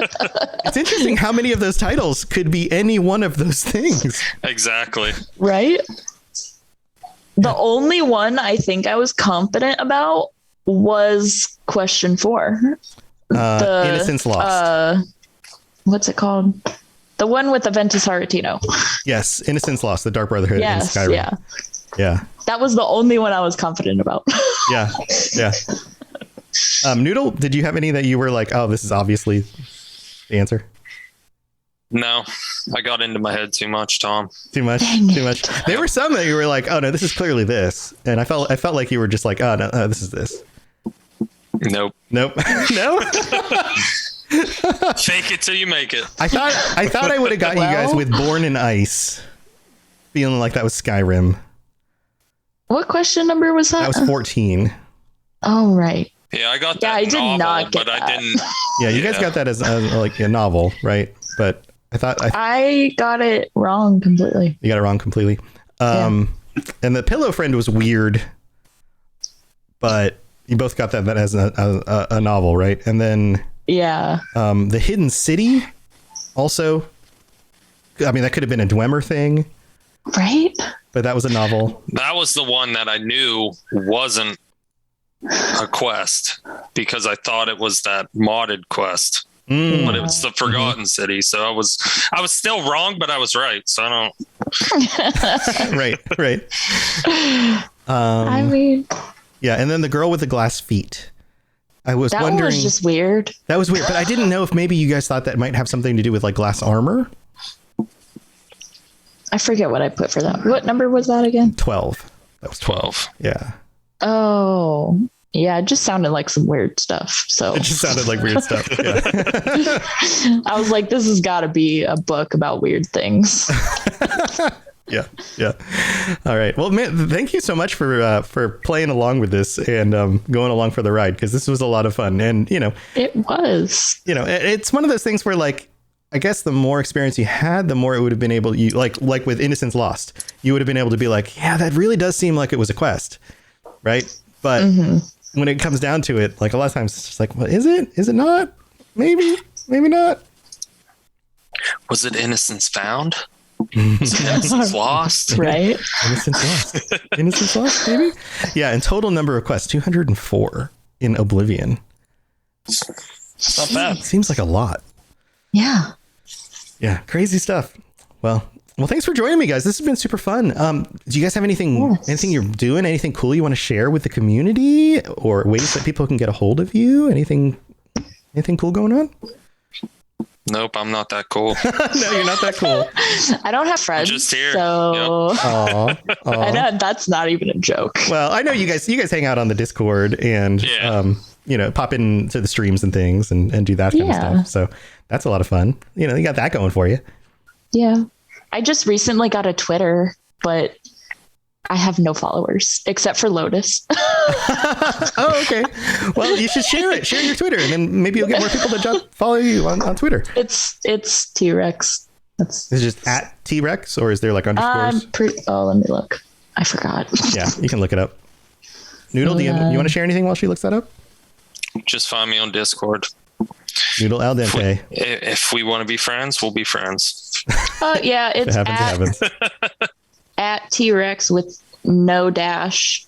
It's interesting how many of those titles could be any one of those things. Exactly. Right? The only one I think I was confident about was question 4. Innocence Lost. What's it called? The one with Aventus Aretino. Yes, Innocence Lost, the Dark Brotherhood in Skyrim. Yeah. Yeah. That was the only one I was confident about. Yeah. Noodle, did you have any that you were like, oh, this is obviously the answer? No, I got into my head too much, Tom. Too much. There were some that you were like, oh no, this is clearly this, and I felt like you were just like, oh no, this is this. Nope. No. Fake it till you make it. I thought I would have got you guys with Born in Ice, feeling like that was Skyrim. What question number was that? That was 14. Oh, right. Yeah, I got that. Yeah, I did novel, not get but that. I didn't. Yeah, you guys got that as like a novel, right? But I thought I got it wrong completely. You got it wrong completely. And the Pillow Friend was weird, but you both got that as a novel, right? And then the Hidden City also. I mean, that could have been a Dwemer thing, right? But that was a novel. That was the one that I knew wasn't a quest because I thought it was that modded quest. But it was the Forgotten City, so I was still wrong, but I was right. So I don't. Right. I mean, yeah, and then the girl with the glass feet. I was wondering. That was just weird. That was weird, but I didn't know if maybe you guys thought that might have something to do with like glass armor. I forget what I put for that. What number was that again? 12. That was 12. Yeah. Oh. Yeah, it just sounded like some weird stuff. So it just sounded like weird stuff. Yeah. I was like, this has got to be a book about weird things. Yeah. All right. Well, man, thank you so much for playing along with this and going along for the ride, because this was a lot of fun. And it was. It's one of those things where, like, I guess the more experience you had, the more it would have been able. You like with Innocence Lost, you would have been able to be like, yeah, that really does seem like it was a quest, right? But when it comes down to it, like a lot of times it's just like, well, is it? Is it not? Maybe not. Was it Innocence Found? Was it Innocence Lost? Right. Innocence Lost, maybe? Yeah, and total number of quests, 204 in Oblivion. It's not bad. Seems like a lot. Yeah. Yeah, crazy stuff. Well, thanks for joining me, guys. This has been super fun. Do you guys have anything you're doing? Anything cool you want to share with the community, or ways that people can get a hold of you? Anything cool going on? Nope, I'm not that cool. No, you're not that cool. I don't have friends. I'm just here. So Aww. I know that's not even a joke. Well, I know you guys hang out on the Discord and pop into the streams and things and do that kind of stuff. So that's a lot of fun. You got that going for you. Yeah. I just recently got a Twitter, but I have no followers except for Lotus. Oh, okay. Well, you should share it. Share your Twitter, and then maybe you'll get more people to follow you on Twitter. It's T-Rex. Is it just at T-Rex, or is there like underscores? Let me look. I forgot. Yeah, you can look it up. Noodle, do you want to share anything while she looks that up? Just find me on Discord. Noodle al dente. If we want to be friends, we'll be friends. Yeah, it's it happens. At T-Rex with no dash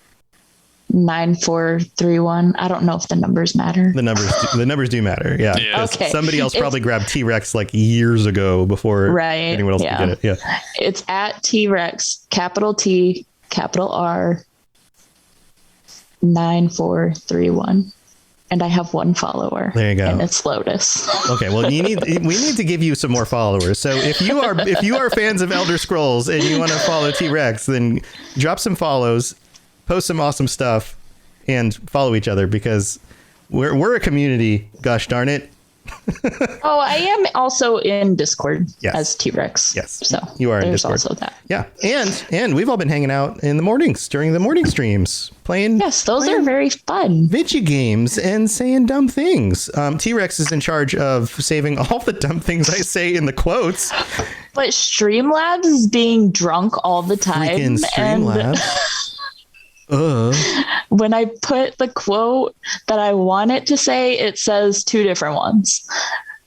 9431. I don't know if the numbers matter. The numbers do matter. Yeah. Okay. Somebody else probably grabbed T-Rex like years ago before anyone else could get it. Yeah. It's at T-Rex, capital T, capital R, 9431. And I have one follower. There you go. And it's Lotus. Okay, well, we need to give you some more followers. So if you are fans of Elder Scrolls and you want to follow T-Rex, then drop some follows, post some awesome stuff, and follow each other because we're a community. Gosh darn it. Oh, I am also in Discord Yes. as T-Rex. Yes, So you are in there's Discord. also that. Yeah, and we've all been hanging out in the mornings during the morning streams playing. Yes, those are very fun. Video games and saying dumb things. T-Rex is in charge of saving all the dumb things I say in the quotes. But Streamlabs is being drunk all the time. Freaking Streamlabs. When I put the quote that I want it to say, it says two different ones.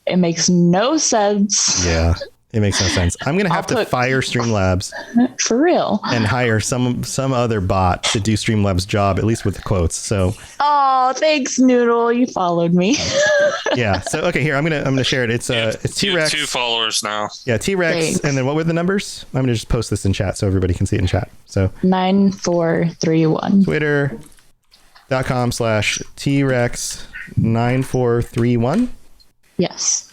It makes no sense. Yeah, it makes no sense. I'm going to have to fire Streamlabs. For real. And hire some other bot to do Streamlabs' job, at least with the quotes. So. Oh, thanks, Noodle. You followed me. Yeah. So okay, here I'm gonna share it. It's T-Rex. 2 followers now. Yeah, T-Rex. Thanks. And then what were the numbers? I'm gonna just post this in chat so everybody can see it in chat. So 9431. Twitter.com/T-Rex9431. Yes.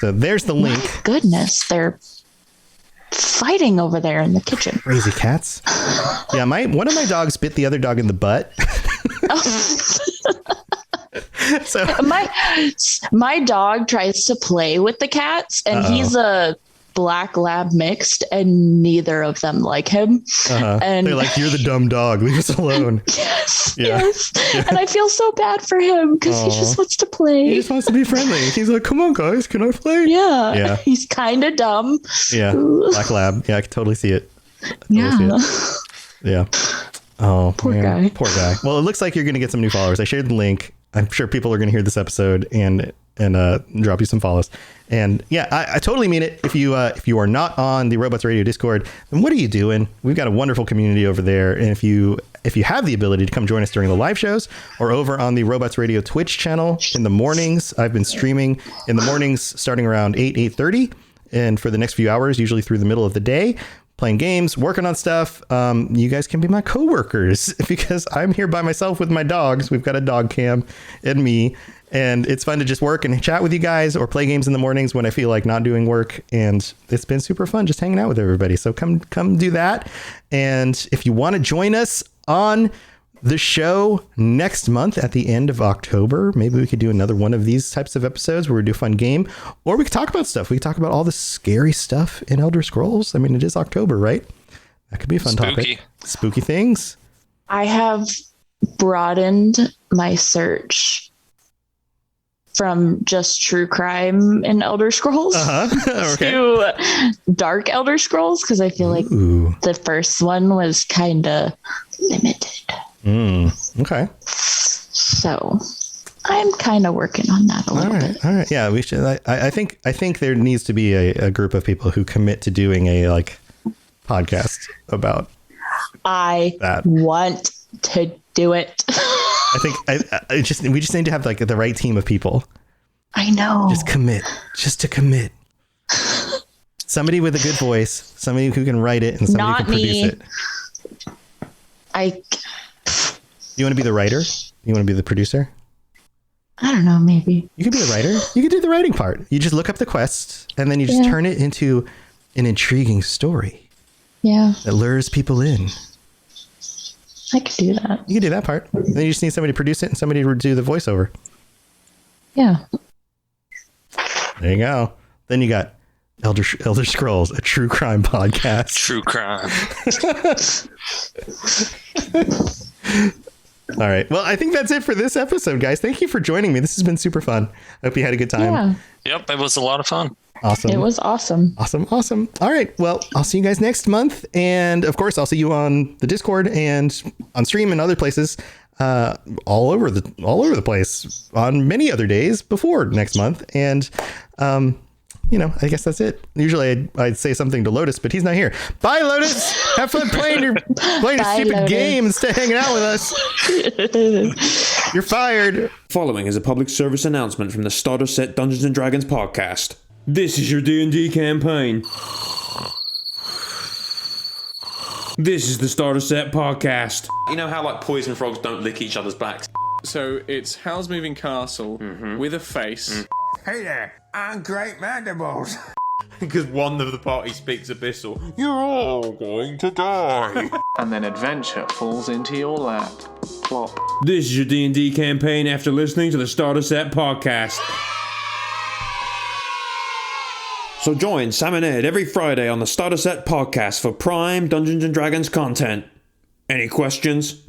So there's the link. My goodness, they're fighting over there in the kitchen. Crazy cats. Yeah, one of my dogs bit the other dog in the butt. So my dog tries to play with the cats, and he's a black lab mixed, and neither of them like him. And they're like, "You're the dumb dog. Leave us alone." Yes, Yeah. yes. And I feel so bad for him because he just wants to play. He just wants to be friendly. He's like, "Come on, guys, can I play?" Yeah. Yeah. He's kind of dumb. Yeah. Black lab. Yeah, I can totally see it. Yeah. Oh, Poor guy. Poor guy. Well, it looks like you're going to get some new followers. I shared the link. I'm sure people are going to hear this episode and drop you some follows. And yeah, I totally mean it. If you are not on the Robots Radio Discord, then what are you doing? We've got a wonderful community over there. And if you have the ability to come join us during the live shows or over on the Robots Radio Twitch channel in the mornings, I've been streaming in the mornings starting around 8:30, and for the next few hours, usually through the middle of the day, playing games, working on stuff. You guys can be my coworkers because I'm here by myself with my dogs. We've got a dog cam and me, and it's fun to just work and chat with you guys or play games in the mornings when I feel like not doing work. And it's been super fun just hanging out with everybody. So come do that. And if you want to join us on the show next month at the end of October, maybe we could do another one of these types of episodes where we do a fun game, or we could talk about stuff. We could talk about all the scary stuff in Elder Scrolls. I mean, it is October, right? That could be a fun topic. Spooky things. I have broadened my search from just true crime in Elder Scrolls Okay. to dark Elder Scrolls, because I feel like the first one was kind of limited. Okay. So I'm kind of working on that a little bit. All right. Yeah, we should. I think there needs to be a group of people who commit to doing a podcast about. I want to do it. I think we just need to have the right team of people. I know. Just to commit. Somebody with a good voice, somebody who can write it, and somebody who can produce it. You want to be the writer? You want to be the producer? I don't know, maybe. You could be the writer. You could do the writing part. You just look up the quests, and then you just turn it into an intriguing story. Yeah. That lures people in. I could do that. You could do that part. Then you just need somebody to produce it and somebody to do the voiceover. Yeah. There you go. Then you got Elder Scrolls, a true crime podcast. True crime. All right. Well, I think that's it for this episode, guys. Thank you for joining me. This has been super fun. I hope you had a good time. Yeah. Yep, it was a lot of fun. Awesome. It was awesome. Awesome. All right. Well, I'll see you guys next month. And of course, I'll see you on the Discord and on stream and other places. all over the place on many other days before next month. And I guess that's it. Usually I'd say something to Lotus, but he's not here. Bye, Lotus. Have fun playing your stupid Lotus. game and stay hanging out with us. You're fired. Following is a public service announcement from the Starter Set Dungeons & Dragons podcast. This is your D&D campaign. This is the Starter Set podcast. You know how like poison frogs don't lick each other's backs? So it's Howl's Moving Castle with a face. Hey there, I'm Great Mandibles. Because one of the party speaks abyssal. You're all going to die. And then adventure falls into your lap. Plop. This is your D&D campaign after listening to the Starter Set podcast. So join Sam and Ed every Friday on the Starter Set podcast for prime Dungeons & Dragons content. Any questions?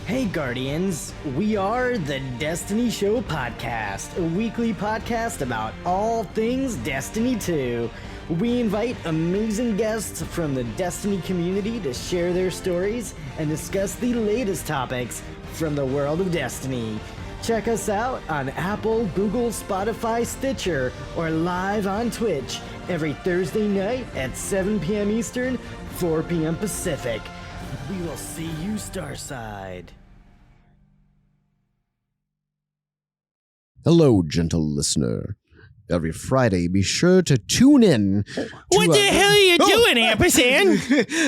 Hey Guardians, we are the Destiny Show Podcast, a weekly podcast about all things Destiny 2. We invite amazing guests from the Destiny community to share their stories and discuss the latest topics from the world of Destiny. Check us out on Apple, Google, Spotify, Stitcher, or live on Twitch every Thursday night at 7 p.m. Eastern, 4 p.m. Pacific. We will see you Starside. Hello, gentle listener. Every Friday, be sure to tune in. What the hell are you doing, Ampersand?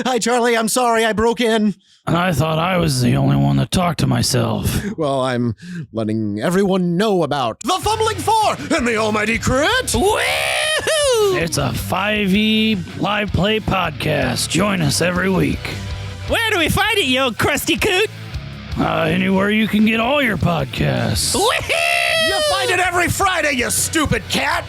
Hi, Charlie. I'm sorry I broke in. I thought I was the only one that talked to myself. Well, I'm letting everyone know about the Fumbling Four and the Almighty Crit. Woohoo! It's a 5e live play podcast. Join us every week. Where do we find it, you old crusty coot? Anywhere you can get all your podcasts. Woohoo! You find it every Friday, you stupid cat.